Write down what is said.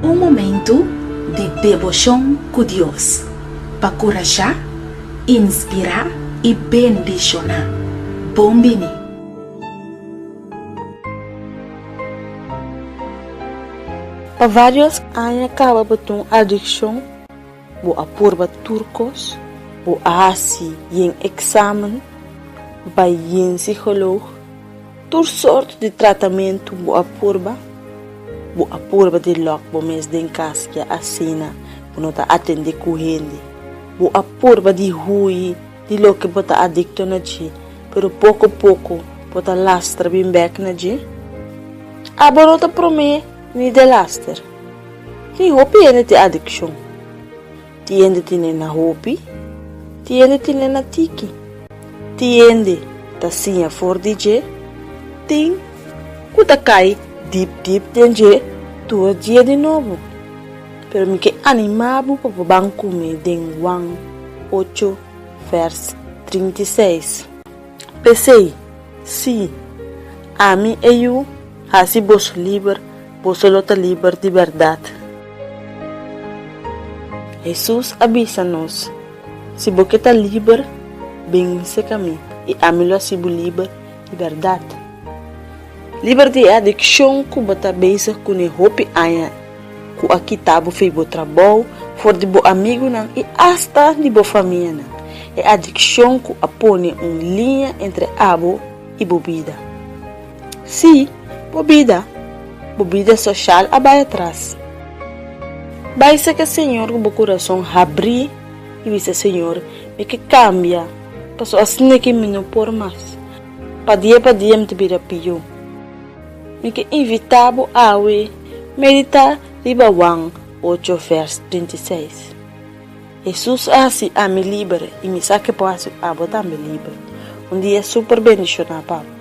Um momento de devoção com Deus, para encorajar, inspirar e bendicionar. Bombini. Para vários anos acaba com adicção, o apurba turcos, o asi em exame, vai em psicólogo, toda sorte de tratamento o apurba de lock bo mês de casa que assina, por não atender corrente, o apurba de rui, de lo que bota adicto na ji, pero pouco a pouco bota lastra bem back na ji, a bonota promete ni de lastra, ni hopi ene te addiction, tiende tine na hopi, tiende tine na tiki, tiende ta sinha for DJ, ting, kuta cai deep denje, tua dia de novo, pero me que animado para o banco me den Juan 8 vers 36. Pensei, sim, a mim e eu, assim vos livre, vos lota livre de verdade. Jesus avisa-nos, se você está livre, bem se caminho, e a melhor se livre de verdade. Livre de adicção que você beisa com o hopi aia, que aqui tabo fez o trabalho, for de bo amigo não e hasta de bo família não. É adicção que apone linha entre abo e bebida. Sim, bebida social abai atrás. Baisa que o Senhor com o coração abrir e visa Senhor me que cambia, passo assim que me não por mais. Pa dia me te vira pio. Me que invitabo awe meditar riba Juan 8 vers 36. Jesus assim a me livre e me saque para a botar me livre. Dia super bendicionado, Papa.